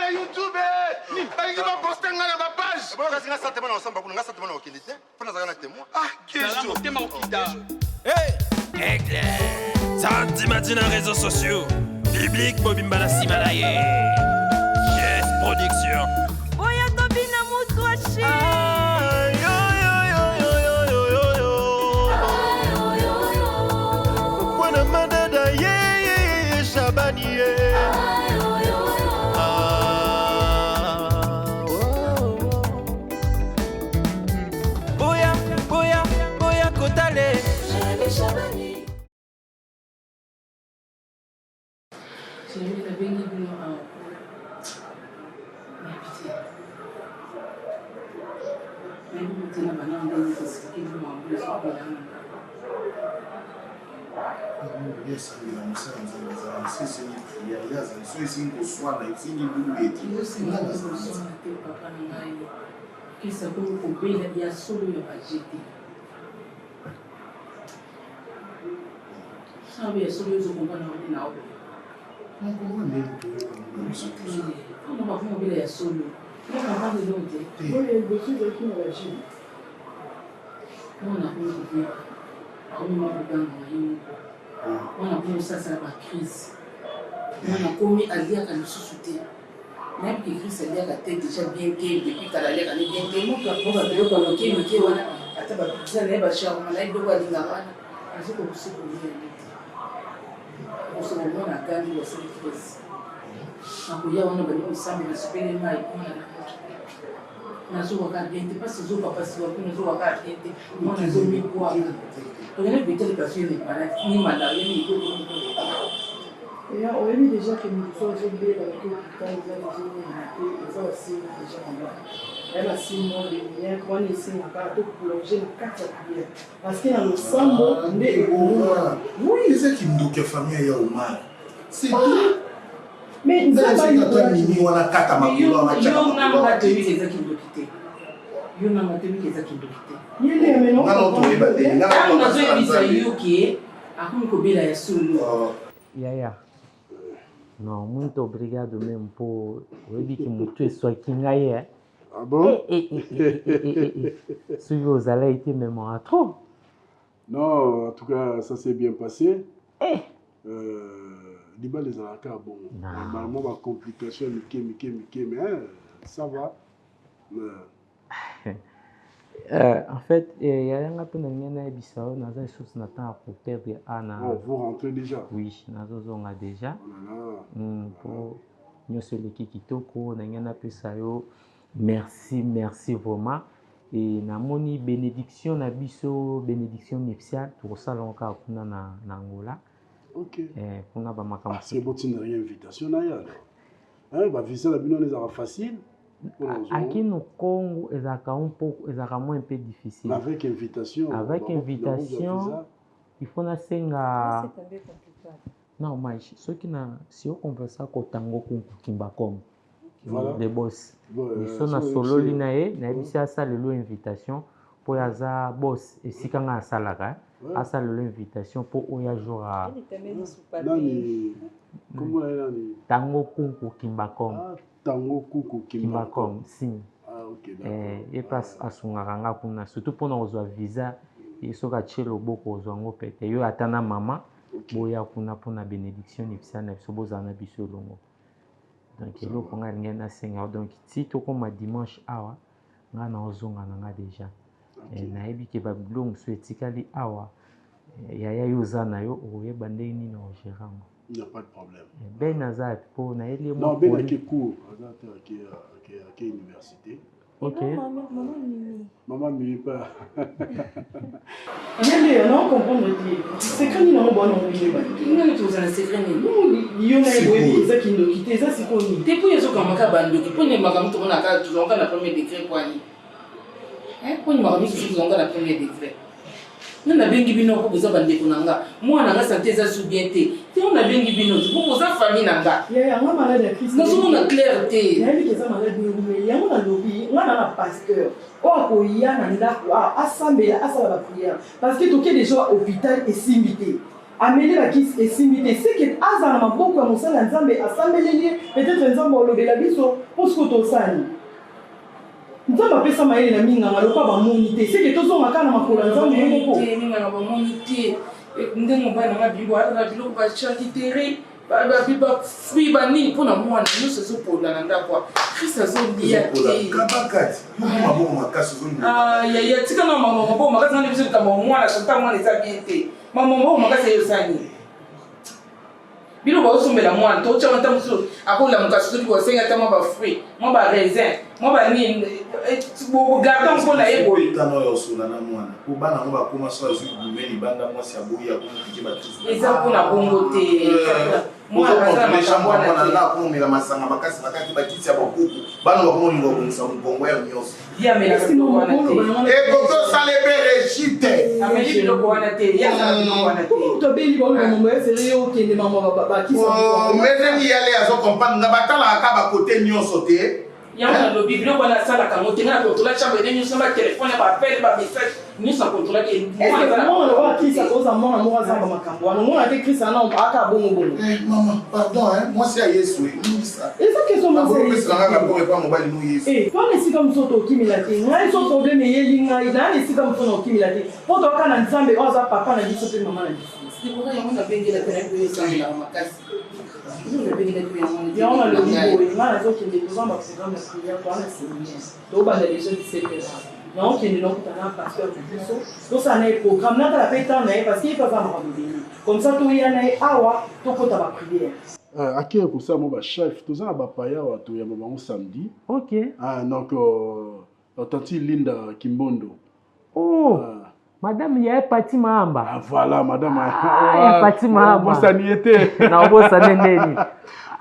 na YouTube. Balingi ba poster nga na ba page. Bon kasi nga santement na ensemble nga santement na okindite. Pona za na témoin. Ah, question. Tema okida. Hey! Aigle! Santimati na réseaux sociaux. Biblique Bobimba na Simalaye. Yes, production. Oya tobina muswashi. Wana madada ye Shabani ye. Boya kotale. Shabani. On a vu ça, c'est la crise. On a commis à lire à nous soutenir. Même que Christ a l'air à tête déjà bien gay, depuis qu'elle a l'air à bien gay. Moi, on va dire qu'on a gay, mais qui on a à ta pizza, n'est pas cher, on a eu de quoi dire là. Parce que vous savez qu'on est on se remet à gagner aussi les crise. Donc, il y a un homme qui s'en met à se payer les mailles. On a joué à garder, pas si je pas si on a joué à garder, on a joué à boire. On a vu que les personnes ne malades, ni malades, ni tout. Et on a vu déjà que nous sommes tombés dans le hôpital, ils ont aussi déjà en bas. Elle a 6 mois de lumière, quand on essaie encore de plonger dans 4 prières. Parce qu'il y a le sang, on est au moins. Oui. C'est qui me dit que la famille est au mal. C'est tout. Mais nous avons eu on a 4 mais on a Yaya. Non, muito obrigado mesmo por ouvir que muito isso aqui ngaye. Ah bon? Si vous allez être même à trop. Non, en tout cas, ça s'est bien passé. Liba les alaka bon. Normalement, ma complication, mais ça va. En fait, il y a un peu de Bissau, on a des choses pour perdre Anna. Oh, vous rentrez déjà? Oui, nous avons déjà. Pour nous, celui qui kitoko, on a peu ça. Merci vraiment. Et na moni bénédiction na biso, bénédiction nuptiale pour ça l'onka kuna na Angola. Ok. Pour na ba makambo. C'est bon, tu n'as rien invitation na ya. Hein, bah visa la bino les ara facile. Aquí no Congo, un peu difficile. Avec invitation. Avec invitation, il faut nasenga. C'est un peu compliqué. Non, mais ce qui na, si on converse avec Tango Kimbakom, les boss, ils sont na solo linae, na ebisi asa lelo invitation pour yaza boss et si kanga asalaka, asa lelo invitation pour oya jour à. Nani, comment est nani? Tango Kimbakom. Tango Kuku Kimbakom, si. Ah, ok, d'accord. Et passe à son aranga kuna, surtout pour nous avoir visa, et so ka chelo boko ozwango pete. Yo atana mama, boya kuna pour na bénédiction nipsana, so bozana biso longo. Donc elo konga ngena senga, donc si to koma dimanche awa, nga na ozonga nga déjà. Na ebi ke ba blong so etikali awa. Ya yozana yo oyeba ndeni na ogerango. Il n'y a pas de problème. Ben Nazar, pour Naël. Non, Ben a qui cours, à université. Ok. Maman ne vit pas. Non, comprendre. C'est quand il est en bon nom. Il y a tous les secrets. Il y a des qui nous quittent. Ça, c'est connu. T'es pour les autres comme un bando qui prenait ma gamme tourne à casa, tu as la première décret pour aller. Pour une marmite, tu as la première décret. Nous avons bien bino pour vous abandonner kunanga. Moi, on a santé ça soubienté. Si on a bien bino, pour vous famille nanga. Il y a un malade de Christ. Nous sommes en clarté. Il y a des malades de il y a un lobby, on a un pasteur. Oh, il y a un assemblée, assemblée la prière. Parce que tout est déjà hôpital et simité. ameli bakisi esimbi te seke aza na maboko ya mosala nzambe asambeleli peut-être nzambe olobela biso mpo siko tosani nzambe apesa mayele na minganga lokwa bamoni te seke tozonga kaka na makolo ya nzambe moko minganga bamoni te ndenge mobali nanga bibo azala biloko bacharcuterie bafruit banini mpona mwana nyonso ezopola na ndako krist azolia te tika na maboko makasi nande biso likambo mwana sota mwana eza bien te maboko makasi eyosani biloko baosombela mwana tocama nta mosusu akolamuka soki kosenga ata mwa bafruit mwa baraisin mwa banini bogardan mpona ye boye eza mpona bongo te mwana masanga makasi bakati bakiti ya bakuku bana bakomolinga kongisa mbongo ya nyonso ekokosala eperejite ameli biloko wana te yasala biloko wana te tobeli baolomombo efere yo okende mama bakisa mezeni yale azokompane nga batalaka bakote nyonso te yango nalobi biloko wana asalaka ngo te nga na kontrola chambre de nyonso batelefone bapele bamessage nyonso akontrolaki mwana krista koza mwana moko azamba makambo wana omona te krista na aka bongo mama pardon mwasi ya yesu eza keso twana esika mosusu tokimela te ngai so probleme eyeli ngai naa na esika mosusu na okimela te mpo toyoka na nzambe oyo aza papa na biso mpe mama na biso yango nabengela pena esangelaka makasi yango nalobi boye ngai nazokende kozamba programme ya prière toana séminaire tobanda déjà 17 naokende nakutana pasteur na biso tosala na ye programme natala mpe temps na ye parce que ye mpe aza makamobeli comme ça toya na ye awa tokota baprière akeye kosala mo bachef toza na bapaya awa toyamba bango samedi donc tati Linda Kimbondo Madame ya Pati Mahamba. Voilà, madame ya Pati Mahamba. Bosaniete. Na bosanendeni.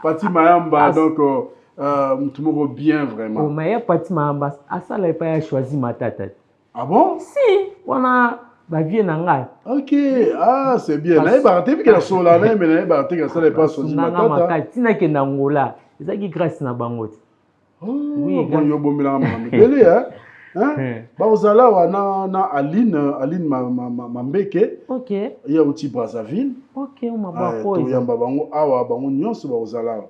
Pati Mahamba donc tout le monde bien vraiment. Oh, mais ya Pati Mahamba, asala pas ya choisi matata. Ah bon? Si, wana ba vie na ngai. OK, ah c'est bien. Na barate que la sola na mais na barate que ça n'est pas choisi matata. Matata, tina ke na ngola. Ezaki grâce na bango. Oui, bon yo bombela mama. Bele hein? Baozala wana na Aline Mambeke. OK. Ya uti Brazzaville. OK, on m'a pas posé. To yamba bango awa bango nyonso baozala.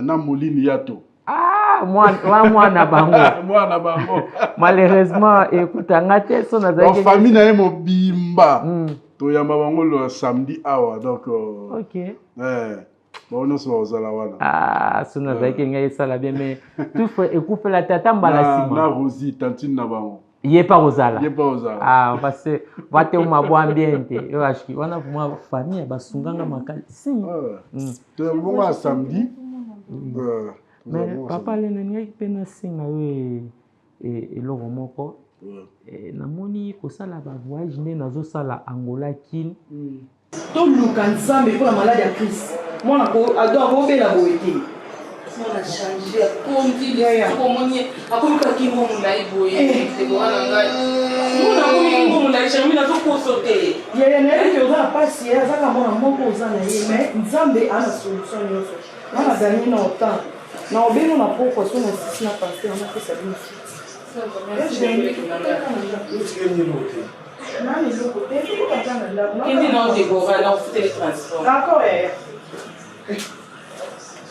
Na Molini Yato. Mwana bango. Mwana bango. Malheureusement, écoute, ngate so na zaki. Famille na mobimba. To yamba bango le samedi awa donc OK. Bon, sona zaki ngai sala bien mais tout fait écoute la tata mbala sima. Na Rosie tantine na bango. Yé pas osala. Parce que va te ma bo ambiente. Yo ashki wana pour famille ba sunganga makali. Si. To bonga samedi. Mais papa le nani pena singa yo et loko moko. Namoni ko sala ba voyage ne nazo sala Angola kin. Toluka nzambe mpona maladi ya krist mwana ado akobela boye te mwana change akondi komoni akolukaki ngo molai boye tekowana ngai mwana akomi ngo molai charmi nazokoso te yeye nayebi oza na pasi ye azaka mwana moko oza na ye mais nzambe ana solution nyonso wana ganye na otan na obengo na pokwa so na sisi na paster anapesa bino Quindi non devo non fare il trasporto. D'accord.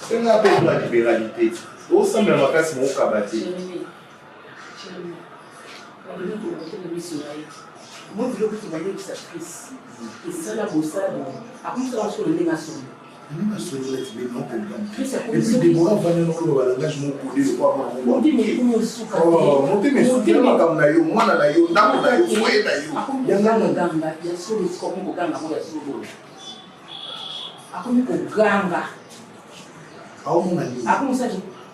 C'est un peu de la libéralité. Au sein de la classe, mon cabati. Moi, je veux que tu vas dire que ça triste. Et ça, la bossa, à quoi ça va sur le négation? Et puis des mois avant le langage mon coup de quoi mon dit mais comment souka monter mais souka comme na yo mwana na yo ndako na yo foyer na yo yanga ngamba ya solo siko ko ganga mo ya solo akomi ko ganga au mon ali akomi sa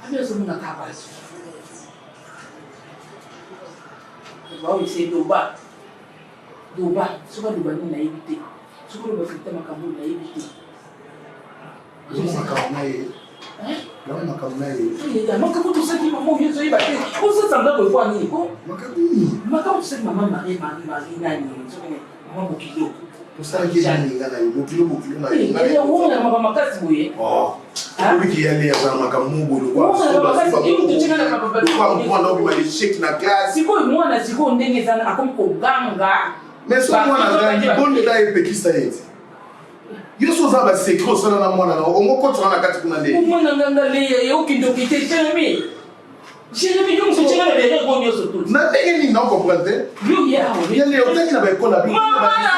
abia so muna kaba bawo ise doba soka doba ni na yibite soka doba fita makambo na yibite Makamu tu sais que maman vient se battre. On se sent dans le foie ni quoi. Makamu tu sais que maman Marie nani. Maman Bokilo. Pour ça que j'ai ngana yo Bokilo na. Il y a où na maman makasi boye. Oh. Lui qui allait à makamu bolo quoi. Kwa mwana obi mali shake na class. Siko mwana siko ndenge sana akomko ganga. Mais so mwana ngani bonde da epekisa yeti. yo so za ba secret so na mwana na o moko tsana kati kuna nde mwana nganga le yo kindokite Jérémy yo mso tshela le re go nyoso tout na ndenge ni na comprendre yo ya o ya le otaki na ba école bi mama na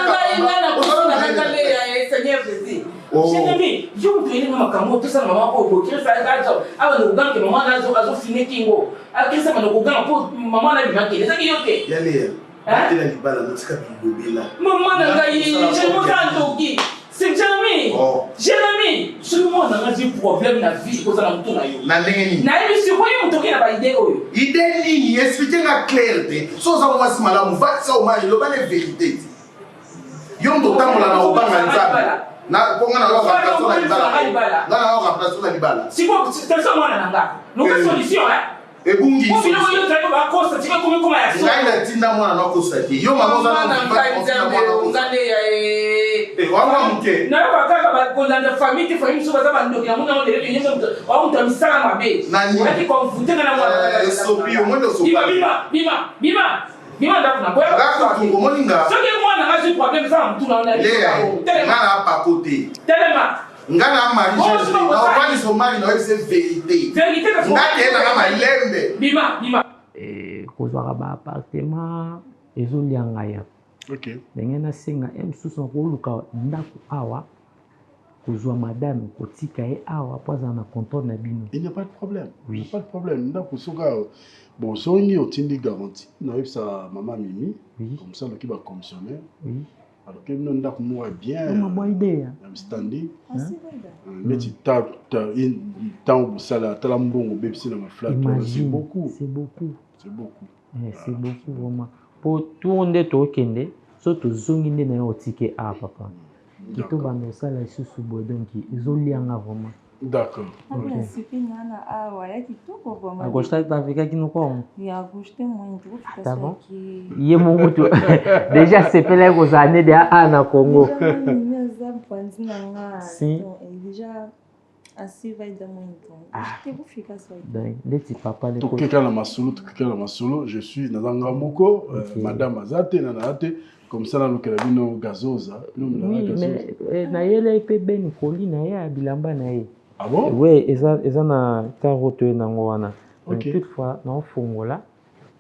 nganga le ya Seigneur Jésus Jérémy yo mto ile mama kamo to sa mama ko ko kire fa ka zo awa no ganke mama na zo azo fine kingo akisa mano ko ganga po mama na bi makele sa kiyoke ya le tena libala notika bilobela mama na ngai je mo ka ndoki c'est Jérémy Jérémy ce monde n'a pas problème na vie ko za mtu na yo na ndenge ni na ile siko yo mto kina ba idée oyo idée nini expliquer nga clarté so za mwasi malamu va sa o mari lo ba le vérité yo ndo tambola na obanga nzambe na konga na lo remplacer na libala na lo remplacer na libala siko c'est ça mwana nanga no ka solution ebungi ko bino yo tsayo ba kosa tika kuma ya so ngai na tinda mwana na kosa ti yo mama za na ngane ya wanga mke na ba kaka ba kolanda famille famille so ba za ba ndoki na mwana ndele yenye mtu wa mtu misala mabe ati konfute na mwana sopi yo mwendo sopi bima ndakuna boya ngaka tungo moninga soki mwana ngazi problème za mtu na ndele ngana pa côté telema ngana marie na opani somali na c'est vérité ngake na malembe bima kozwaka ba appartement ezolianga ya ndenge nasenga msusu nakoluka ndako awa kozwa madame kotika ye awa po azala na contrôle na bino. Il n'y a pas de problème. Oui. Il n'y a pas de problème. Ndako soka bon songi otindi garantie na yebisa mama Mimi comme ça loki ba commissionnaire. Oui. Alors que nous ndako mo bien. Ma bonne idée. I'm standing. Mais tu tant sala tala mbongo bebisi na ma flat. C'est beaucoup. C'est beaucoup. C'est beaucoup. C'est beaucoup vraiment. Pour tout monde to kende so to zongi nde na yo tike a papa. Kito ba no sala isusu boy donc izolianga vraiment. D'accord. Okay. A gostar de ficar aqui no com? Eu gostei muito. Tá bom? E é muito. Déjà c'est pela coisa année de na Congo. Sim. Déjà assim vai dar muito. Eu vou ficar só. Bem, desse papa le ko. Tukeka na masolo, je suis na Moko, madame Azate na Naate. Comme ça, nous avons gazosa. Oui, mais na yele pe ben koli na ya bilamba na ye. Ah bon? Oui, eza na carotte na ngwana. Toutefois, na fongola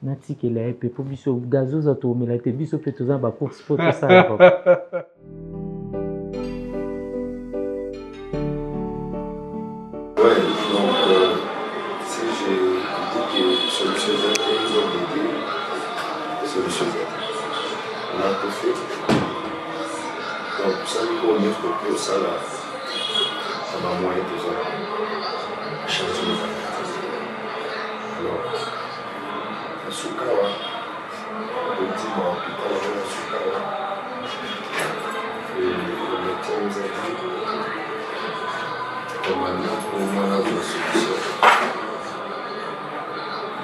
na tikela ye pe po biso gazosa to mela te biso pe toza ba course photo ça. Ouais, donc si j'ai dit que solution solution on a tout fait. Donc, ça veut dire qu'on est pour ça là, ça va moyen de changer de vie. Alors, à Sukawa, le petit hôpital à Sukawa, et le médecin nous a dit que maintenant, pour moi, on a une solution.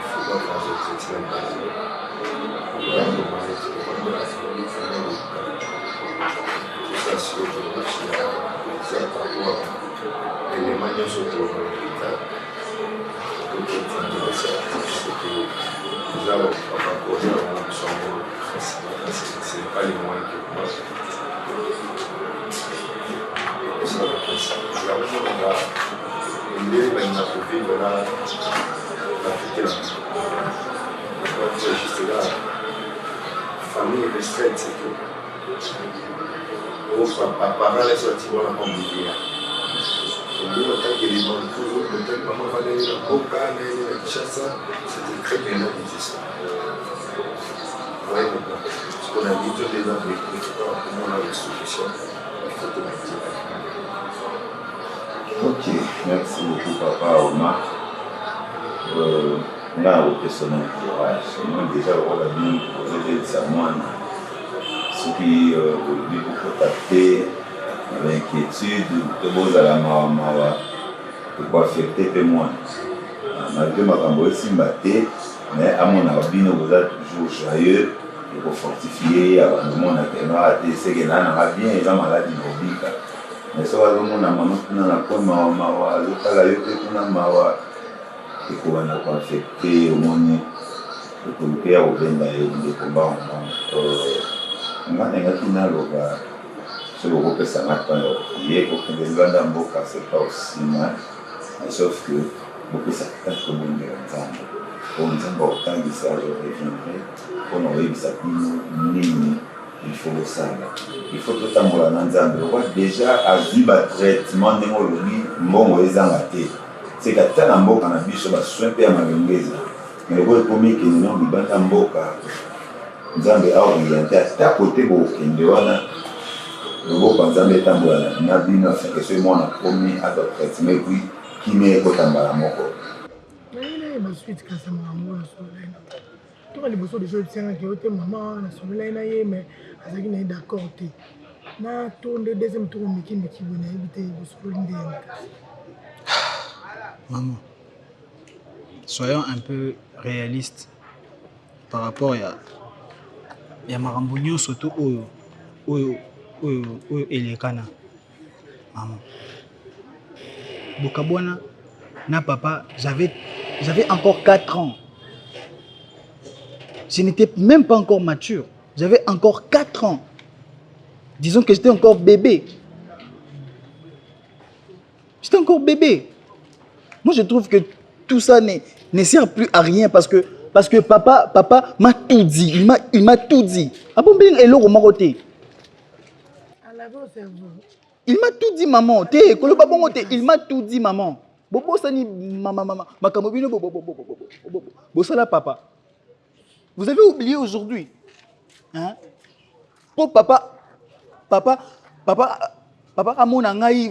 Il ne faut pas faire de traitement basique. C'est pas les moyens que moi. Famille restreinte, c'est tout. Parents les sortis pour la communauté. Le temps que les gens toujours, le temps que maman va aller dans le cas, c'était très bien difficile. Ouais, ce qu'on a dit, tous les gens, comment on a les solutions, il faut te mettre. Ok, merci beaucoup papa Omar. Là, au personnel courage, moi déjà, on va bien poser des amoines. Ceux qui veulent contacter avec inquiétude, de beaux à la maman, de quoi affecter les moines. Malgré ma campagne, mais à mon avis, vous êtes toujours joyeux, et pour fortifier, avant de mon accueil, c'est que là, on a bien, et là, maladie mobique. Mais ça va donc on a maman qui n'a pas mawa, l'autre là il peut qu'on a mawa, et qu'on a pas affecté au monde, le comité a ouvert d'ailleurs des combats en on a un qui n'a pas Ce gros que ça m'a pas prié pour que les gens d'Amboka c'est pas aussi mal, sauf que beaucoup ça tant que mon ensemble. Pour nous avoir autant de ça, je reviendrai. Pour nous réussir ça, il faut le savoir. Il faut tout en voler ensemble. Déjà, à vivre traitement, mon c'est que tant d'Amboka on a vu sur la soin et à ma longueur. Mais le premier qui nous dit ben d'Amboka, nous avons orienté à côté de Kendéwana. Le beau pensant est en bois, n'a vu notre que c'est moi le premier à d'autres mais puis qui n'est pas en bas mon corps. Mais il est ma suite quand ça m'a amour sur l'aine. Tout les besoins des autres tiens qui ont maman na sur l'aine mais avec n'est d'accord té. Na tourne le deuxième tour mais qui veut éviter sur l'aine. Maman, soyons un peu réalistes par rapport à Marambunio surtout Elekana. Maman. Bokabwana, na papa, j'avais encore 4 ans. Je n'étais même pas encore mature. J'avais encore 4 ans. Disons que j'étais encore bébé. J'étais encore bébé. Moi, je trouve que tout ça ne sert plus à rien parce que papa m'a tout dit. Il m'a tout dit. Ah bon, ben, il m'a tout dit, maman. Il m'a tout dit, maman. Bobo sani maman makamobino bosala papa. Vous avez oublié aujourd'hui. Hein? Pour papa à mon angaï,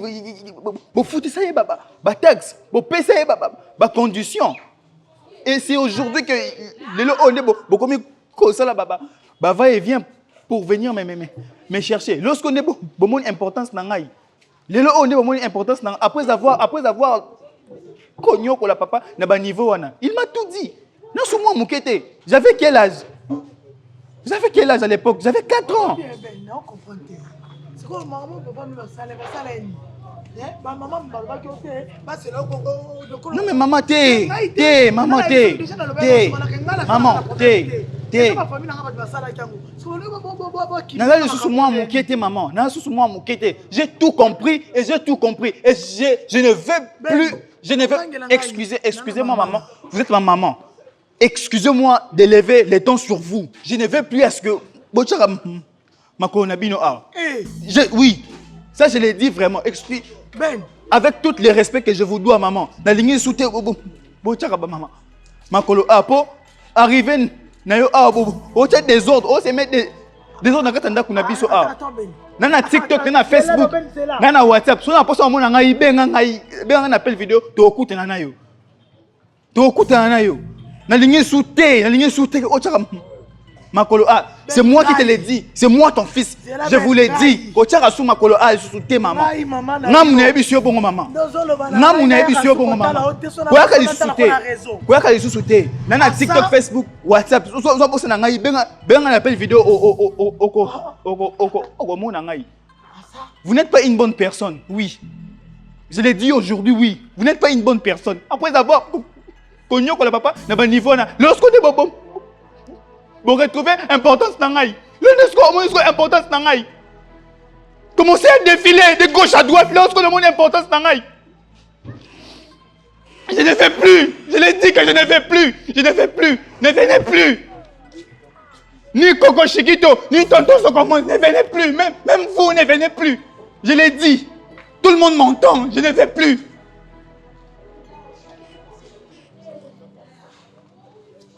vous foutez ça, ba taxe, vous payez ça, ba condition. Et c'est aujourd'hui que le commis ça là, va et vient pour venir me chercher. Lorsqu'on est bon importance nangaï, le importance après avoir cogné pour la papa na ba niveau wana. Il m'a tout dit. Non sous moi moukete. J'avais quel âge? À l'époque? J'avais 4 ans. Non, comprends. C'est quoi maman papa nous ça non mais maman j'ai tout compris et je ne veux plus excusez-moi maman, vous êtes ma maman, excusez-moi d'élever les tons sur vous, je ne veux plus à ce que oui, ça je l'ai dit vraiment, explique. Ben, avec tout le respect que je vous dois, maman, la ligne sous maman. Makolo apo arrivé na yo des ordres, on se met des ordres dans katanda kuna biso a. Nana TikTok, nana Facebook, nana WhatsApp, so na poso amona ngai benga na appel vidéo to okuta na yo. Na ligne sous o tchaka Makolo A, c'est moi qui te l'ai dit, c'est moi ton fils, je vous l'ai dit. Kochaka sou Makolo A, je sous tes maman. Namu na ebisio bongo maman. Koyaka li sous te. Nana TikTok, Facebook, WhatsApp, so bosse na ngai benga na appel vidéo oko na ngai. Vous n'êtes pas une bonne personne, oui. Je l'ai dit aujourd'hui, oui. Vous n'êtes pas une bonne personne. Après avoir connu le papa, na ba niveau na. Lorsqu'on est bon. Vous retrouvez importance nangai. Le importance nangai. Commencez à défiler de gauche à droite lorsque le monde importance nangai. Je ne fais plus. Je l'ai dit que je ne fais plus. Ne venez plus. Ni Coco Chiquito, ni Tonton Sokomon, ne venez plus. Même vous ne venez plus. Je l'ai dit. Tout le monde m'entend. Je ne fais plus.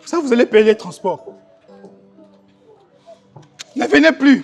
Ça, vous allez payer les transports. Ne venez plus.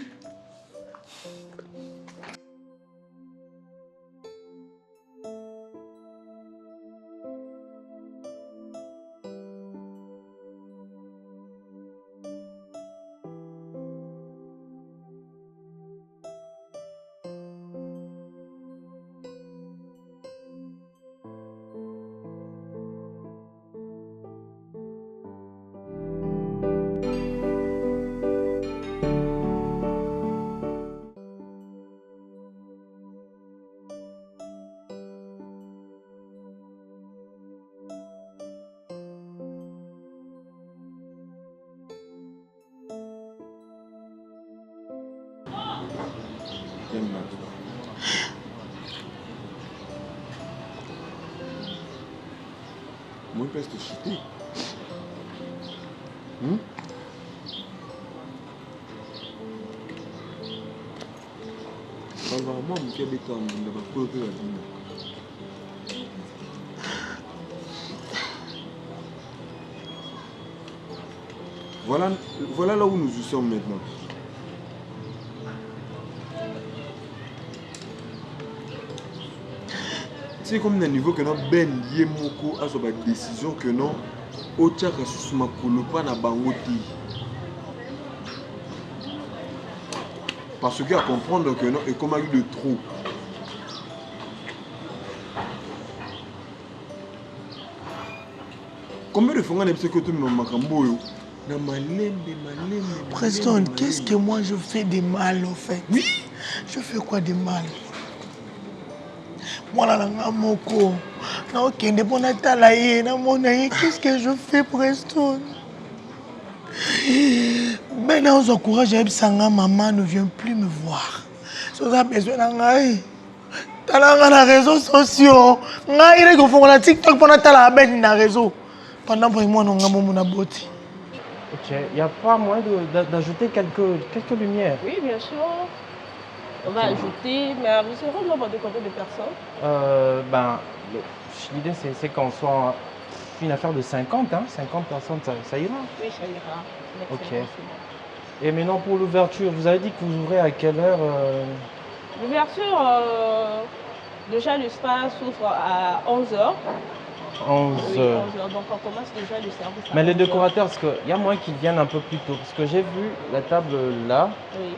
Moi, je peux te chuter. Moi, je suis voilà là où nous sommes maintenant. C'est comme un niveau que nous avons ben lié moko à sa décision que nous au tchaka sous ma pas na bangoti. Parce qu'à comprendre que non et comme il y a de trop. Combien de fois on a dit que tu me makambo? Preston, qu'est-ce que moi je fais de mal au fait? Oui. Je fais quoi de mal? Moi là, moko. Non, ok, qu'est-ce que je fais, Preston? Maintenant, on encourage maman ne vient plus me voir. Si on a besoin d'un t'as les réseaux sociaux. Il est que TikTok pendant la réseau. Pendant que moi, on a mon aboti. Ok, il n'y a pas moyen d'ajouter quelques lumières? Oui, bien sûr. On va ajouter, mais vous serez au nombre de combien de personnes? L'idée, c'est qu'on soit une affaire de 50, hein? 50 personnes, ça ira? Oui, ça ira. Ok. Et maintenant, pour l'ouverture, vous avez dit que vous ouvrez à quelle heure? L'ouverture, déjà l'espace s'ouvre à 11h. 11h. Oui, 11h. Donc on commence déjà le service. Mais les décorateurs, parce qu'il y a moyen qu'ils viennent un peu plus tôt. Parce que j'ai vu la table là. Oui.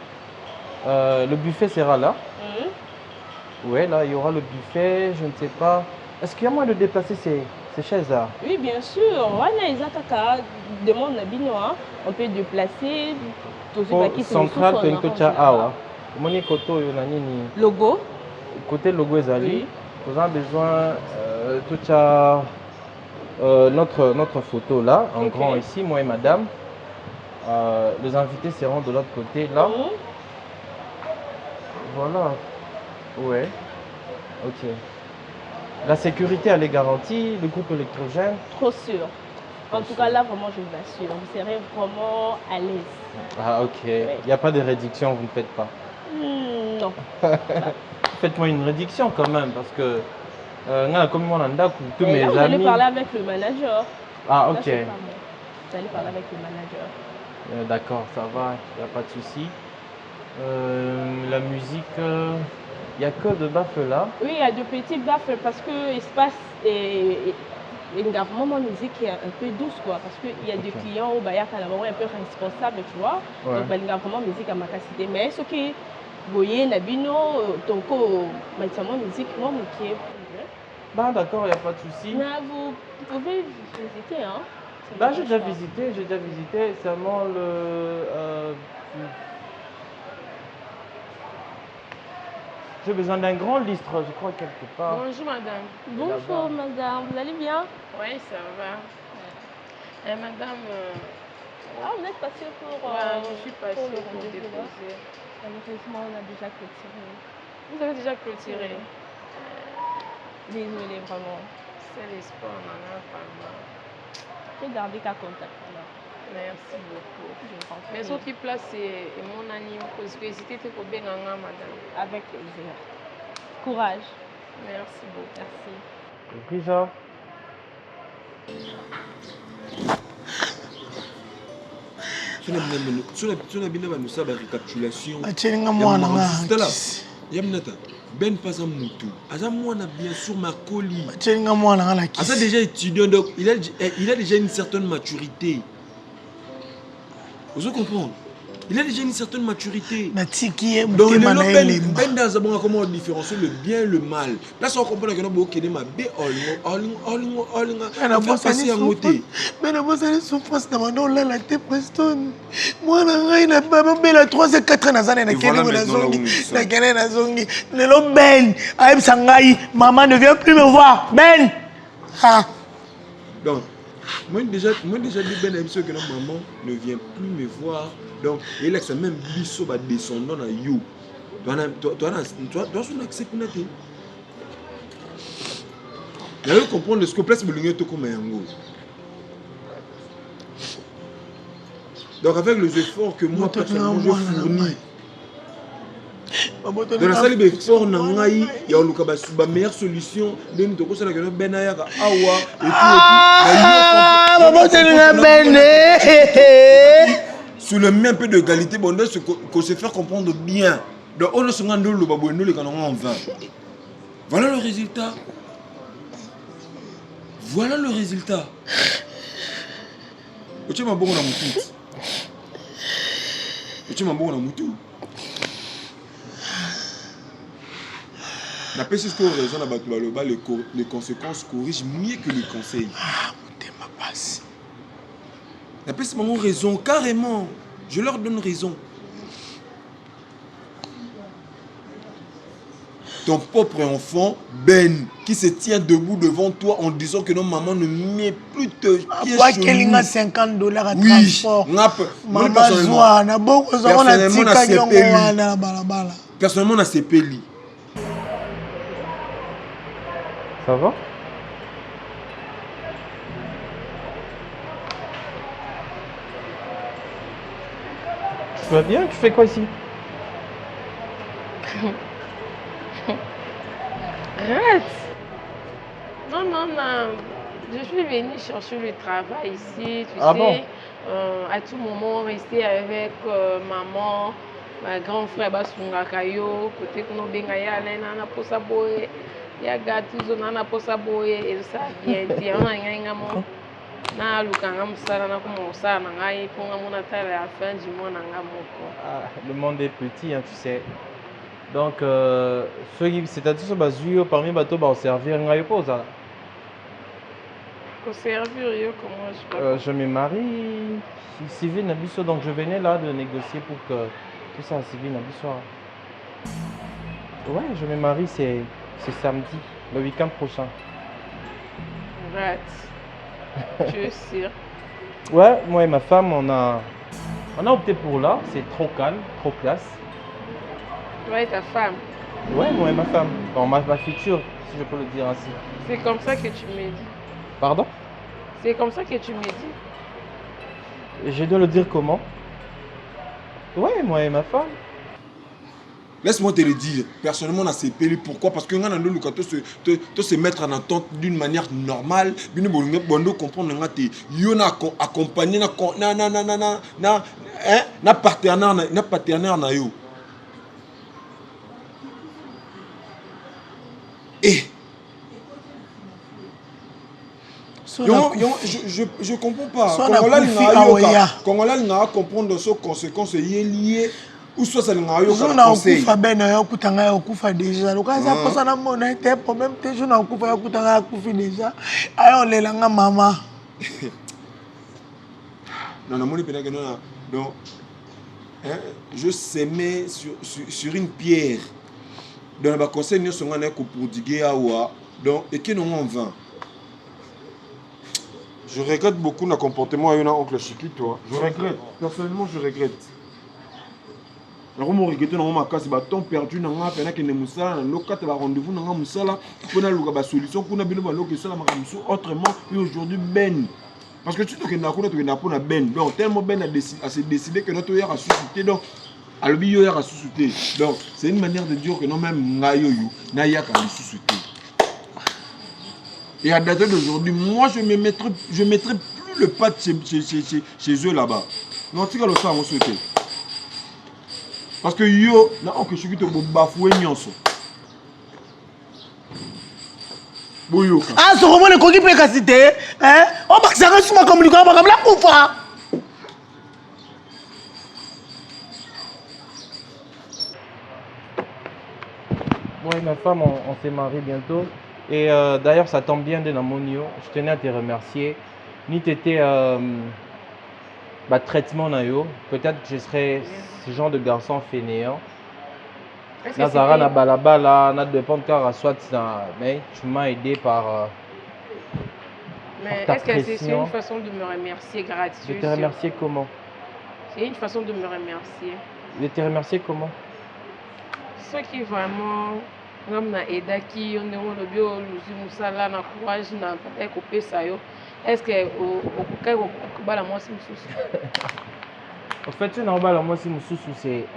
Le buffet sera là. Oui, là, il y aura le buffet, je ne sais pas. Est-ce qu'il y a moyen de déplacer ces chaises là? Oui, bien sûr. On peut déplacer. Central, logo. Côté logo, Ezali. Nous avons besoin notre photo là, en grand ici, moi et madame. Les invités seront de l'autre côté là. Voilà. Ouais. Ok. La sécurité, elle est garantie, le groupe électrogène? Trop sûr. En tout cas, là, vraiment, je vous assure, vous serez vraiment à l'aise. Ah, ok. Il n'y a pas de réduction, vous ne faites pas? Non. Faites-moi une réduction quand même, parce que comme moi, tous mes amis... Vous allez parler avec le manager. Ah, ok. Là, vous allez parler avec le manager. D'accord, ça va, il n'y a pas de souci. La musique, il n'y a que de baffles là? Oui, il y a de petits baffles parce que l'espace est vraiment musique est un peu douce quoi. Parce qu'il y a des clients où il y a un peu responsable, tu vois. Ouais. Donc il y a vraiment musique à ma capacité. Mais ce qui est Nabino, donc musique, moi, qui est. Bah d'accord, il n'y a pas de souci. Mais vous pouvez visiter, hein? Bah j'ai déjà visité, seulement j'ai besoin d'un grand listre, je crois, quelque part. Bonjour madame. Bonjour madame, vous allez bien? Oui, ça va. Madame... Ah, vous êtes passée pour... je suis passée pour déposer. Malheureusement, on a déjà clôturé. Vous avez déjà clôturé? Désolée, vraiment. C'est l'espoir, maman, vraiment. J'ai gardé qu'à contact. Merci beaucoup. Mais ce qui place, c'est mon anime. Parce que c'était pour bien, madame. Avec plaisir. Courage. Merci beaucoup. Merci. Brisa. Tu as bien nous ça la récapitulation. Ben pas un moutou. Azamouan a bien sûr ma colis. Asa déjà étudiant donc il a déjà une certaine maturité. Vous comprenez? Il a déjà une certaine maturité. Donc ben dans un comment différencier le bien et le mal. Là ça on comprend que nous beaucoup de ma bé all passer à côté. Mais la bosse elle souffrance dans mon là la tête Preston. Moi la n'a pas la 3 et 4 ans na zana na kene na zongi. Na kene na zongi. Le lo Ben, aïe sangai, maman ne vient plus me voir. Ben. Ah. Donc moi déjà dit Ben que maman ne vient plus me voir. Donc, il a même biso va descendre dans you. Toi, son accès pour Il faut comprendre ce que place Bolingue tout comme un goût. Donc avec les efforts que moi personnellement je fournis dans la salle d'effort nangai il y a la meilleure solution de nous toko sala que benayaka awa et puis sur le même peu d'égalité bon ce qu'on se faire comprendre bien donc on se rend le babo nous les canons en 20 voilà le résultat. Voilà le résultat. Tu m'as bon dans mon tout. Tu m'as bon dans mon tout. La PCS raison les conséquences corrigent mieux que les conseils. Ah, mon thème passe. La PCS maman raison carrément. Je leur donne raison. Ton propre enfant, Ben, qui se tient debout devant toi en disant que non, maman ne met plus de pieds chez nous. $50 à transport. Personnellement, on a ces pélis. Ça va? Tu vas bien? Tu fais quoi ici? Arrête! Non, non, non. Je suis venue chercher le travail ici, tu sais. Bon? À tout moment, rester avec maman, ma grand frère Basungakayo, côté que nous bengaya, nana posa boye, yaga tuzo nana posa boye, et ça bien dit, on a rien à moi. Na lukanga musala na kuma musala na ngai pour ngamona tala à la fin du mois na ngamoko. Le monde est petit, hein, tu sais. Donc, c'est-à-dire que parmi les bateaux, on servir un gars pour ça. Pour servir, comment je peux. Je me marie, civil Nabiso, donc je venais là de négocier pour que tout ça civil Nabiso. Ouais, je me marie, c'est samedi, le week-end prochain. Arrête. Tu es sûr? Ouais, moi et ma femme, on a opté pour là, c'est trop calme, trop classe. Toi et ta femme? Ouais, moi et ma femme. Bon, ma future, si je peux le dire ainsi. C'est comme ça que tu me dis. Pardon? C'est comme ça que tu me dis. Je dois le dire comment? Ouais, moi et ma femme. Laisse-moi te le dire. Personnellement, on a ces pélis. Pourquoi? Parce que nous avons se mettre en attente d'une manière normale. Nous comprendre que nous avons accompagné na partenaire na yo. Et je comprends pas. Congolais n'a comprendre ce conséquences liées ou soit ça n'a eu aucun conseil. Ben yo kutanga yo kufa déjà. Le cas ça pose na mona te problème te je na kufa yo kutanga kufi déjà. Ayo lelanga maman. Non, non, donc je s'aimais sur une pierre. Donc le conseil nous sont allés pour diguer awa. Donc et qui nous en vain. Je regrette beaucoup le comportement de oncle Chiki, toi. Je regrette. Personnellement, je regrette. Alors, je regrette que je temps perdu dans la peine que nous avons rendez-vous dans la pour la solution pour autrement et aujourd'hui ben. Parce que tu sais que nous avons ben. Donc, tellement ben a décidé que notre hier a suscité. Donc, a suscité. Donc, c'est une manière de dire que nous même n'a pas suscité. Et à date d'aujourd'hui, moi je mettrai plus le pas chez eux là-bas. Non, tu vas le faire, mon souhaité. Parce que yo, là, on peut se bafouer nyonso. Boyo. Ah, ce roman est coquille précacité. Hein? On va que ça reste ma communication, on va comme la coufa. Moi et ma femme, on s'est mariés bientôt. Et d'ailleurs, ça tombe bien de Namonio. Je tenais à te remercier. Ni t'étais traitement nayo. Peut-être que je serais ce genre de garçon fainéant. Nazara na balabala, na dépend car soit mais tu m'as aidé par. Mais est-ce que c'est une façon de me remercier gratuite? De te remercier comment? C'est une façon de me remercier. De te remercier comment? Ce qui vraiment ngam na edaki yo ndenge olobi oluzi mosala na courage na papa ekopesa yo est-ce que okokai kobala mwasi mosusu? En fait, tu n'as pas la moi c'est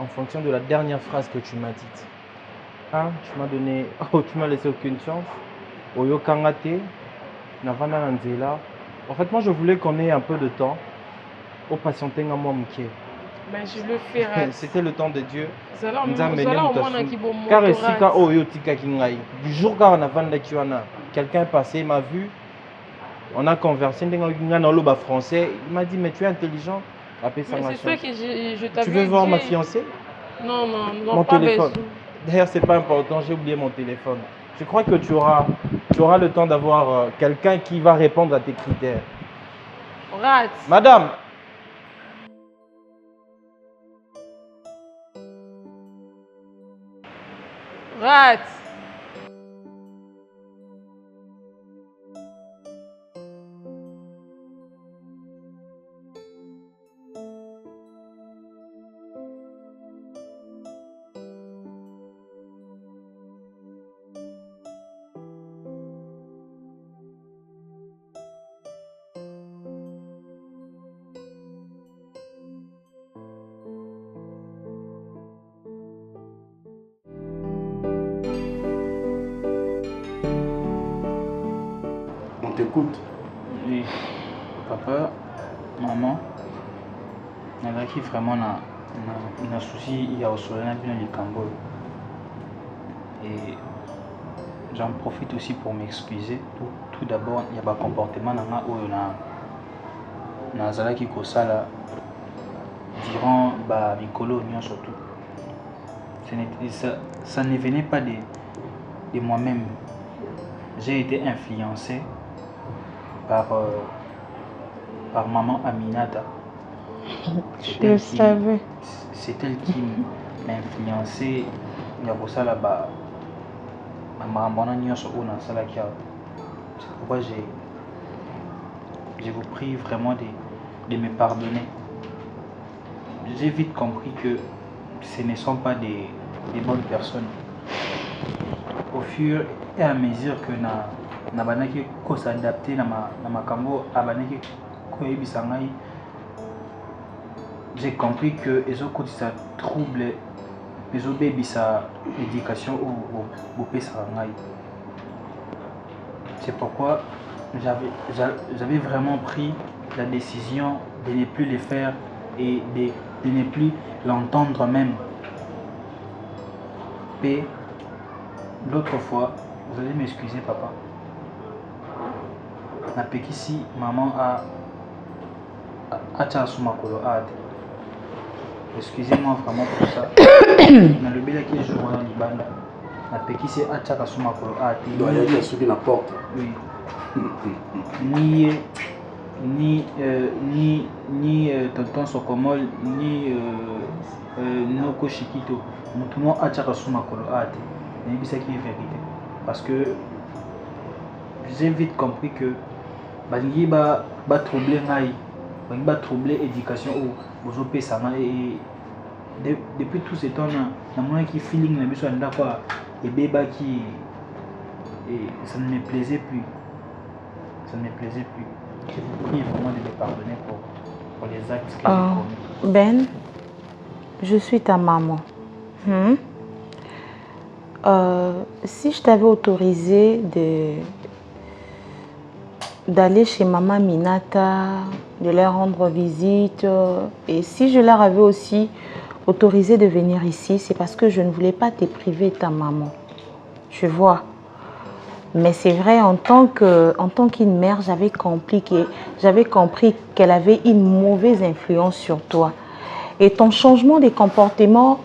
en fonction de la dernière phrase que tu m'as dite. Hein? Tu m'as donné, tu m'as laissé aucune chance. Oyo kangate, navana nanzela. En fait, moi, je voulais qu'on ait un peu de temps au patienter à moi mouké. Ben, je le ferai. C'était le temps de Dieu. Car du jour quand on a vendu quelqu'un est passé, il m'a vu. On a conversé, on français. Il m'a dit, mais tu es intelligent. C'est ça que je t'avais. Tu veux voir ma fiancée? Non, mon pas téléphone. D'ailleurs, c'est pas important, j'ai oublié mon téléphone. Je crois que tu auras le temps d'avoir quelqu'un qui va répondre à tes critères. Rate. Madame. Rate. Écoute. Oui. Papa, maman, qui vraiment na souci il y a au soleil bien les Cambodge. Et j'en profite aussi pour m'excuser. Tout d'abord, il y a un comportement na zalaki kosala durant mikolo surtout. Ça ne venait pas de moi-même. J'ai été influencé par maman Aminata. Je le savais. C'est elle qui m'a influencé. C'est pourquoi je vous prie vraiment de me pardonner. J'ai vite compris que ce ne sont pas des bonnes personnes. Au fur et à mesure que na banaki ko s'adapter na makambo abanaki ko yebisa ngai, j'ai compris que ezokotisa trouble ezobebisa éducation au pesa ngai. C'est pourquoi j'avais vraiment pris la décision de ne plus le faire et de ne plus l'entendre même. Et l'autre fois, vous allez m'excuser papa, napekisi maman a tchasumakolo ade. Excusez-moi vraiment pour ça. Na le bela qui joue dans libanda. Napekisi a tchasumakolo ade. Il y a celui qui n'apporte. Oui. Ni tonton Sokomol ni Noko Shikito. Mutumo a tchasumakolo ade. C'est qui est vérité. Parce que j'ai vite compris que il va troubler l'éducation aux opérations et depuis tout ce temps là moi qui feeling la mission d'accord et bébé qui et ça ne me plaisait plus. Je vous prie vraiment de me pardonner pour les actes que j'ai commis. Ben, je suis ta maman. Si je t'avais autorisé d'aller chez maman Minata, de leur rendre visite, et si je leur avais aussi autorisé de venir ici, c'est parce que je ne voulais pas te priver de ta maman. Tu vois. Mais c'est vrai, en tant qu'une mère, j'avais compris qu'elle avait une mauvaise influence sur toi. Et ton changement de comportement,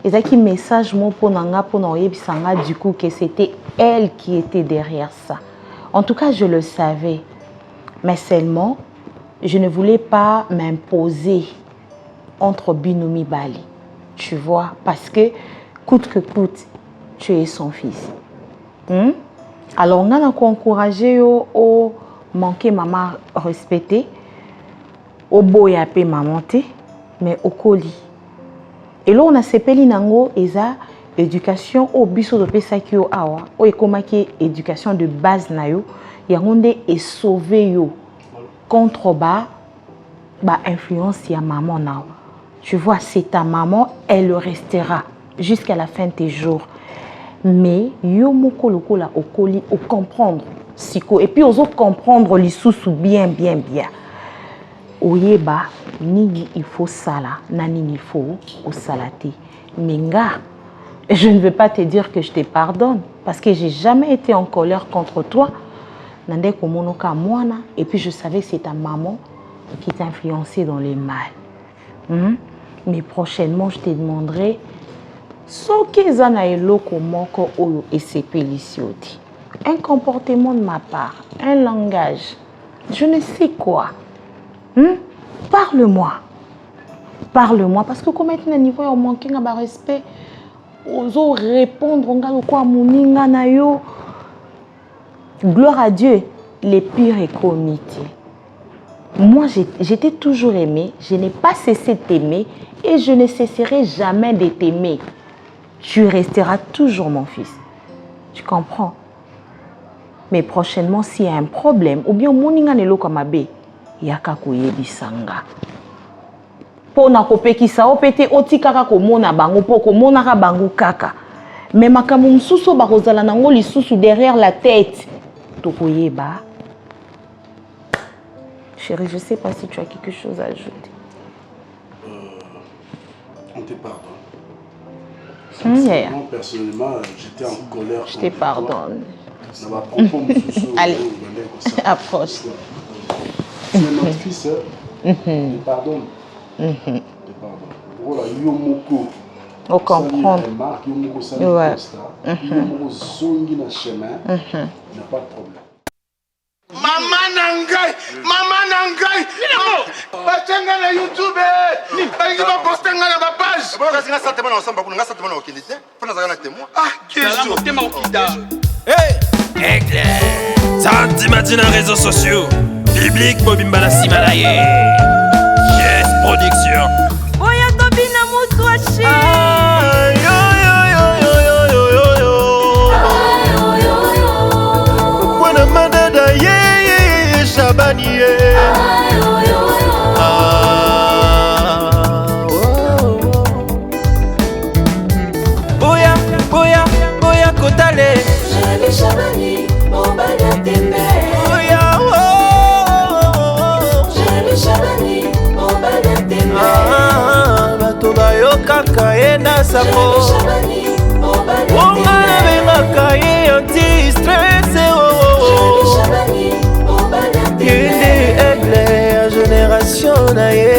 et qui message pour du coup que c'était elle qui était derrière ça. En tout cas, je le savais. Mais seulement, je ne voulais pas m'imposer entre Binoumi Bali. Tu vois, parce que coûte que coûte, tu es son fils. Alors, on a encouragé au manquer maman respecter, au boyapé maman, mais au colis. Et là, on a sepeli nango eza éducation au biso de pesaki yo awa o ekomaki éducation de base na yo yango nde et sauver yo contre ba influence ya maman na. Tu vois, c'est ta maman, elle le restera jusqu'à la fin de tes jours. Mais yo moko lokola okoli o comprendre siko et puis ozo comprendre lisusu bien. Oyeba nini il faut sala, nani il faut au salate. Menga, je ne veux pas te dire que je te pardonne parce que j'ai jamais été en colère contre toi. Nande komonoka mwana et puis je savais que c'est ta maman qui t'a influencé dans les mal. Mais prochainement je te demanderai soki zana eloko moko oyo esepelisioti. Un comportement de ma part, un langage, je ne sais quoi. Parle-moi parce que comme maintenant niveau on manque un respect ozo répondre ngalo kwa muninga na yo. Gloire à Dieu, les pires est comité. Moi j'étais toujours aimée, je n'ai pas cessé de t'aimer et je ne cesserai jamais de t'aimer. Tu resteras toujours mon fils. Tu comprends? Mais prochainement s'il y a un problème ou bien moninga nelo kamabe yaka koyebisanga. Pona kopekisa opete otikaka komona bango po komonaka bango kaka. Mais makambo msusu bakozala nango lisusu derrière la tête. Tokoyeba. Chérie, je sais pas si tu as quelque chose à ajouter. On te pardonne. Yeah. Moi, personnellement, j'étais en colère. Je te pardonne. Allez, approche. C'est notre fils, je te pardonne. Je te pardonne. Voilà, Yomoko. On comprend. Ouais. Yomoko zongi na chemin. Il n'y a pas de problème. Maman Nangai, bachanga na YouTube, bali ba poster na ba page. Bon, kasi nga santement na osamba kuna nga santement na okindi te. Fona zaka na témoin. Ah, question. Tema okida. Hey, Aigle. Santi matin na réseaux sociaux. Biblique Bobimba na Simalaye. Yes, production. Oya tobina mutu ashi. Bwana madada ye Shabani ye. Boya kotale. Jali Shabani, Obana Tembe. Jali Shabani, Obana Tembe. Bato bayokaka ye na sako. Onga bengaka ye anti-stress. Une des aigle à génération na ye.